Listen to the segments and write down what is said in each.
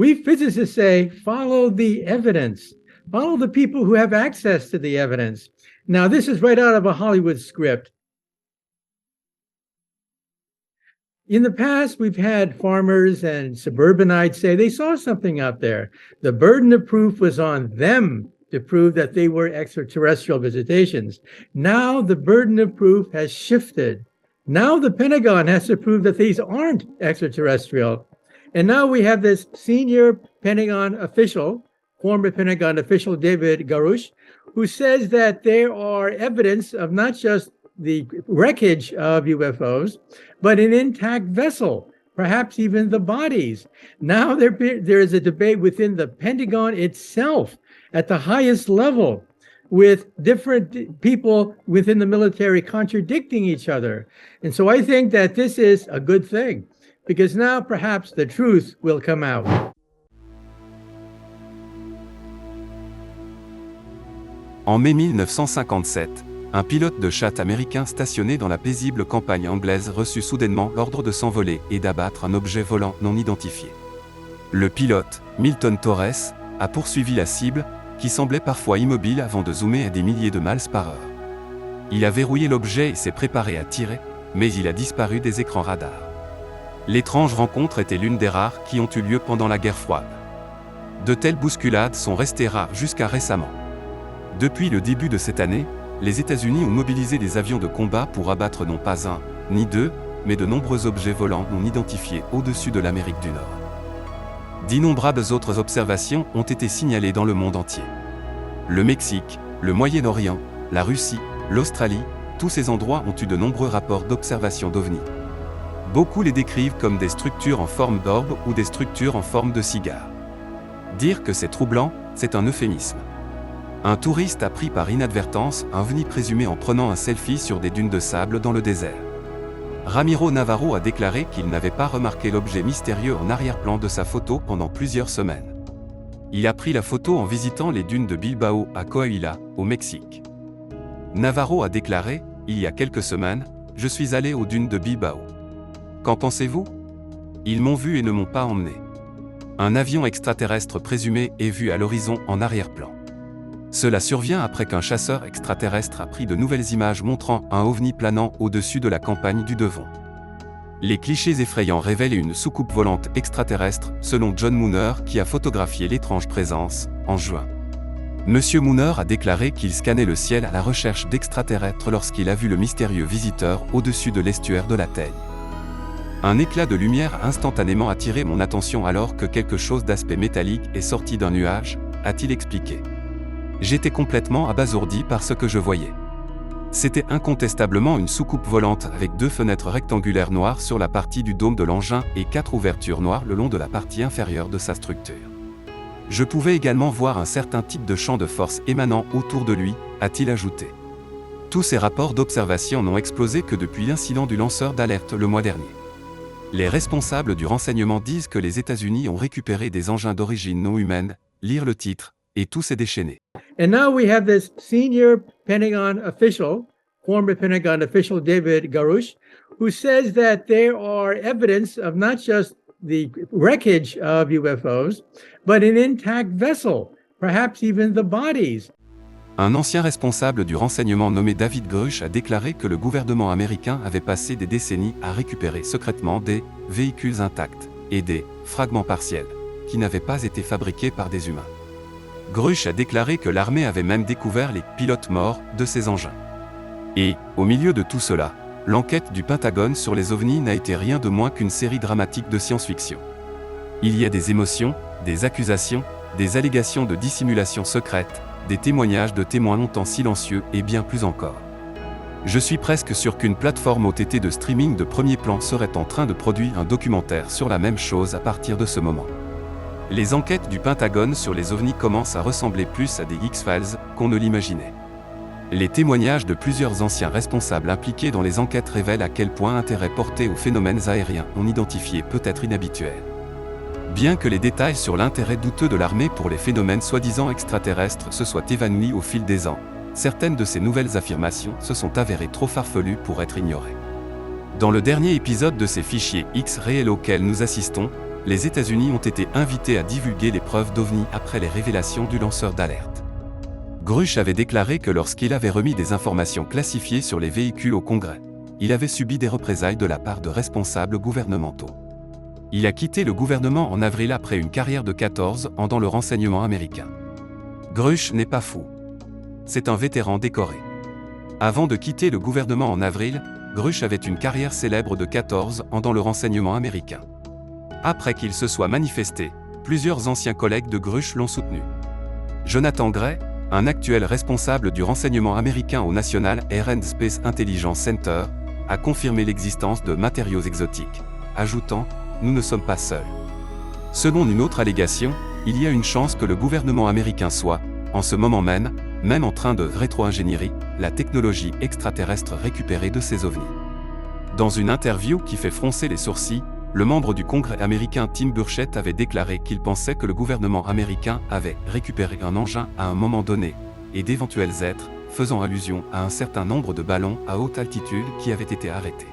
We physicists say, follow the evidence. Follow the people who have access to the evidence. Now, this is right out of a Hollywood script. In the past, we've had farmers and suburbanites say they saw something out there. The burden of proof was on them to prove that they were extraterrestrial visitations. Now the burden of proof has shifted. Now the Pentagon has to prove that these aren't extraterrestrial. And now we have this senior Pentagon official, former Pentagon official David Garouche, who says that there are evidence of not just the wreckage of UFOs, but an intact vessel, perhaps even the bodies. Now there is a debate within the Pentagon itself at the highest level, with different people within the military contradicting each other. And so I think that this is a good thing, because now perhaps the truth will come out. En mai 1957, un pilote de chasse américain stationné dans la paisible campagne anglaise reçut soudainement l'ordre de s'envoler et d'abattre un objet volant non identifié. Le pilote, Milton Torres, a poursuivi la cible, qui semblait parfois immobile avant de zoomer à des milliers de miles par heure. Il a verrouillé l'objet et s'est préparé à tirer, mais il a disparu des écrans radars. L'étrange rencontre était l'une des rares qui ont eu lieu pendant la guerre froide. De telles bousculades sont restées rares jusqu'à récemment. Depuis le début de cette année, les États-Unis ont mobilisé des avions de combat pour abattre non pas un, ni deux, mais de nombreux objets volants non identifiés au-dessus de l'Amérique du Nord. D'innombrables autres observations ont été signalées dans le monde entier. Le Mexique, le Moyen-Orient, la Russie, l'Australie, tous ces endroits ont eu de nombreux rapports d'observation d'OVNI. Beaucoup les décrivent comme des structures en forme d'orbe ou des structures en forme de cigare. Dire que c'est troublant, c'est un euphémisme. Un touriste a pris par inadvertance un OVNI présumé en prenant un selfie sur des dunes de sable dans le désert. Ramiro Navarro a déclaré qu'il n'avait pas remarqué l'objet mystérieux en arrière-plan de sa photo pendant plusieurs semaines. Il a pris la photo en visitant les dunes de Bilbao à Coahuila, au Mexique. Navarro a déclaré, il y a quelques semaines, « Je suis allé aux dunes de Bilbao. Qu'en pensez-vous ? Ils m'ont vu et ne m'ont pas emmené. » Un avion extraterrestre présumé est vu à l'horizon en arrière-plan. Cela survient après qu'un chasseur extraterrestre a pris de nouvelles images montrant un OVNI planant au-dessus de la campagne du Devon. Les clichés effrayants révèlent une soucoupe volante extraterrestre, selon John Mooner qui a photographié l'étrange présence, en juin. Monsieur Mooner a déclaré qu'il scannait le ciel à la recherche d'extraterrestres lorsqu'il a vu le mystérieux visiteur au-dessus de l'estuaire de la Teigne. Un éclat de lumière a instantanément attiré mon attention alors que quelque chose d'aspect métallique est sorti d'un nuage, a-t-il expliqué. J'étais complètement abasourdi par ce que je voyais. C'était incontestablement une soucoupe volante avec 2 fenêtres rectangulaires noires sur la partie du dôme de l'engin et 4 ouvertures noires le long de la partie inférieure de sa structure. Je pouvais également voir un certain type de champ de force émanant autour de lui, a-t-il ajouté. Tous ces rapports d'observation n'ont explosé que depuis l'incident du lanceur d'alerte le mois dernier. Les responsables du renseignement disent que les États-Unis ont récupéré des engins d'origine non humaine, lire le titre, et tout s'est déchaîné. And now we have this senior Pentagon official, former Pentagon official David Garouche, who says that there are evidence of not just the wreckage of UFOs, but an intact vessel, perhaps even the bodies. Un ancien responsable du renseignement nommé David Garouche a déclaré que le gouvernement américain avait passé des décennies à récupérer secrètement des véhicules intacts et des fragments partiels qui n'avaient pas été fabriqués par des humains. Garouche a déclaré que l'armée avait même découvert les pilotes morts de ces engins. Et, au milieu de tout cela, l'enquête du Pentagone sur les OVNI n'a été rien de moins qu'une série dramatique de science-fiction. Il y a des émotions, des accusations, des allégations de dissimulation secrète, des témoignages de témoins longtemps silencieux et bien plus encore. Je suis presque sûr qu'une plateforme OTT de streaming de premier plan serait en train de produire un documentaire sur la même chose à partir de ce moment. Les enquêtes du Pentagone sur les OVNI commencent à ressembler plus à des X-Files qu'on ne l'imaginait. Les témoignages de plusieurs anciens responsables impliqués dans les enquêtes révèlent à quel point l'intérêt porté aux phénomènes aériens non identifiés peut être inhabituel. Bien que les détails sur l'intérêt douteux de l'armée pour les phénomènes soi-disant extraterrestres se soient évanouis au fil des ans, certaines de ces nouvelles affirmations se sont avérées trop farfelues pour être ignorées. Dans le dernier épisode de ces fichiers X réels auxquels nous assistons, les États-Unis ont été invités à divulguer les preuves d'OVNI après les révélations du lanceur d'alerte. Grush avait déclaré que lorsqu'il avait remis des informations classifiées sur les véhicules au Congrès, il avait subi des représailles de la part de responsables gouvernementaux. Il a quitté le gouvernement en avril après une carrière de 14 ans dans le renseignement américain. Grush n'est pas fou. C'est un vétéran décoré. Avant de quitter le gouvernement en avril, Grush avait une carrière célèbre de 14 ans dans le renseignement américain. Après qu'il se soit manifesté, plusieurs anciens collègues de Grush l'ont soutenu. Jonathan Gray, un actuel responsable du renseignement américain au National Air and Space Intelligence Center, a confirmé l'existence de matériaux exotiques, ajoutant « Nous ne sommes pas seuls ». Selon une autre allégation, il y a une chance que le gouvernement américain soit, en ce moment même en train de rétro-ingénierie, la technologie extraterrestre récupérée de ces ovnis. Dans une interview qui fait froncer les sourcils, le membre du Congrès américain Tim Burchett avait déclaré qu'il pensait que le gouvernement américain avait récupéré un engin à un moment donné, et d'éventuels êtres, faisant allusion à un certain nombre de ballons à haute altitude qui avaient été arrêtés.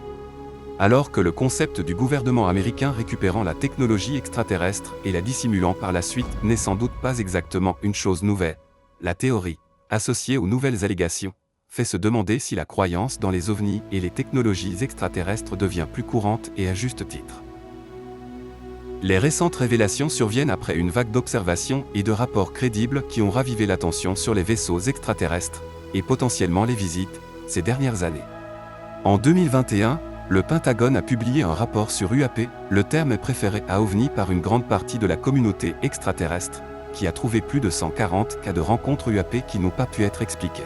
Alors que le concept du gouvernement américain récupérant la technologie extraterrestre et la dissimulant par la suite n'est sans doute pas exactement une chose nouvelle, la théorie, associée aux nouvelles allégations, fait se demander si la croyance dans les ovnis et les technologies extraterrestres devient plus courante et à juste titre. Les récentes révélations surviennent après une vague d'observations et de rapports crédibles qui ont ravivé l'attention sur les vaisseaux extraterrestres, et potentiellement les visites, ces dernières années. En 2021, le Pentagone a publié un rapport sur UAP, le terme est préféré à OVNI par une grande partie de la communauté extraterrestre, qui a trouvé plus de 140 cas de rencontres UAP qui n'ont pas pu être expliqués.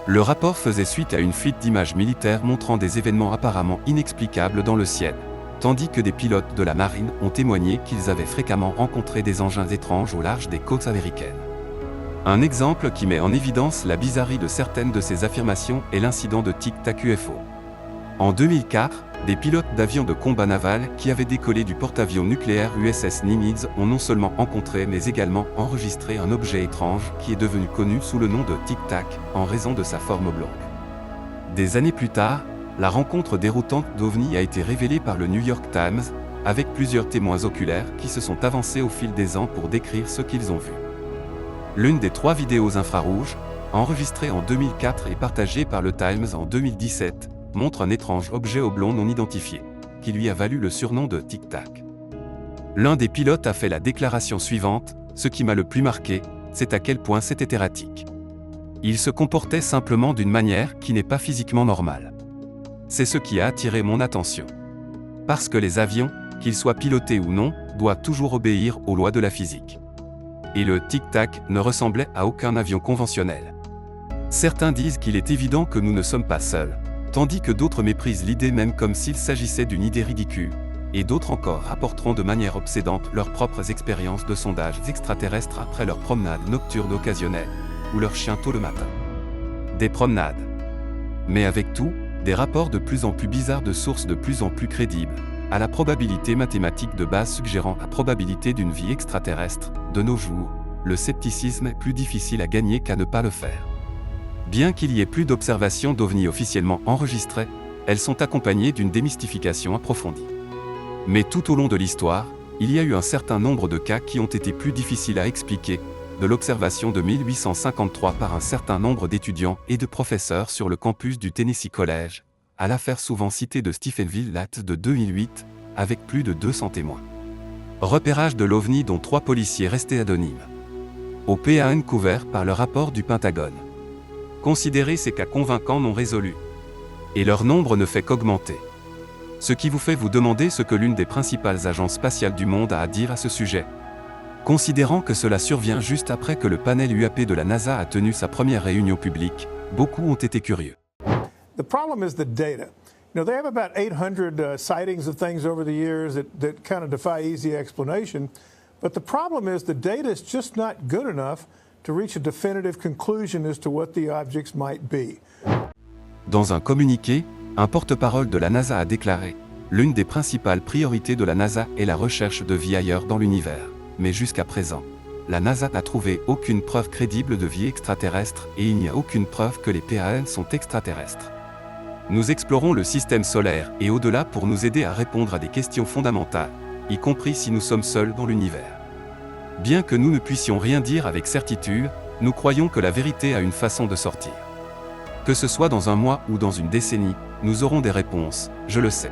Le rapport faisait suite à une fuite d'images militaires montrant des événements apparemment inexplicables dans le ciel, tandis que des pilotes de la marine ont témoigné qu'ils avaient fréquemment rencontré des engins étranges au large des côtes américaines. Un exemple qui met en évidence la bizarrerie de certaines de ces affirmations est l'incident de Tic Tac UFO. En 2004, des pilotes d'avions de combat naval qui avaient décollé du porte-avions nucléaire USS Nimitz ont non seulement rencontré mais également enregistré un objet étrange qui est devenu connu sous le nom de Tic Tac en raison de sa forme oblongue. Des années plus tard, la rencontre déroutante d'OVNI a été révélée par le New York Times, avec plusieurs témoins oculaires qui se sont avancés au fil des ans pour décrire ce qu'ils ont vu. L'une des 3 vidéos infrarouges, enregistrée en 2004 et partagée par le Times en 2017, montre un étrange objet oblong non identifié, qui lui a valu le surnom de Tic Tac. L'un des pilotes a fait la déclaration suivante: « Ce qui m'a le plus marqué, c'est à quel point c'était erratique. Il se comportait simplement d'une manière qui n'est pas physiquement normale. C'est ce qui a attiré mon attention. Parce que les avions, qu'ils soient pilotés ou non, doivent toujours obéir aux lois de la physique. Et le tic-tac ne ressemblait à aucun avion conventionnel. Certains disent qu'il est évident que nous ne sommes pas seuls, tandis que d'autres méprisent l'idée même comme s'il s'agissait d'une idée ridicule, et d'autres encore rapporteront de manière obsédante leurs propres expériences de sondages extraterrestres après leurs promenades nocturnes occasionnelles, ou leurs chiens tôt le matin. Des promenades. Mais avec tout, des rapports de plus en plus bizarres de sources de plus en plus crédibles, à la probabilité mathématique de base suggérant la probabilité d'une vie extraterrestre, de nos jours, le scepticisme est plus difficile à gagner qu'à ne pas le faire. Bien qu'il y ait plus d'observations d'OVNI officiellement enregistrées, elles sont accompagnées d'une démystification approfondie. Mais tout au long de l'histoire, il y a eu un certain nombre de cas qui ont été plus difficiles à expliquer, de l'observation de 1853 par un certain nombre d'étudiants et de professeurs sur le campus du Tennessee College, à l'affaire souvent citée de Stephenville Latt de 2008, avec plus de 200 témoins. Repérage de l'OVNI dont 3 policiers restés anonymes. Au PAN couvert par le rapport du Pentagone. Considérez ces cas convaincants non résolus. Et leur nombre ne fait qu'augmenter. Ce qui vous fait vous demander ce que l'une des principales agences spatiales du monde a à dire à ce sujet. Considérant que cela survient juste après que le panel UAP de la NASA a tenu sa première réunion publique, beaucoup ont été curieux. The problem is the data. You know, they have about 800 sightings of things over the years that kind of defy easy explanation, but the problem is the data is just not good enough to reach a definitive conclusion as to what the objects might be. Dans un communiqué, un porte-parole de la NASA a déclaré « L'une des principales priorités de la NASA est la recherche de vie ailleurs dans l'univers. Mais jusqu'à présent, la NASA n'a trouvé aucune preuve crédible de vie extraterrestre et il n'y a aucune preuve que les PAN sont extraterrestres. Nous explorons le système solaire et au-delà pour nous aider à répondre à des questions fondamentales, y compris si nous sommes seuls dans l'univers. Bien que nous ne puissions rien dire avec certitude, nous croyons que la vérité a une façon de sortir. Que ce soit dans un mois ou dans une décennie, nous aurons des réponses, je le sais.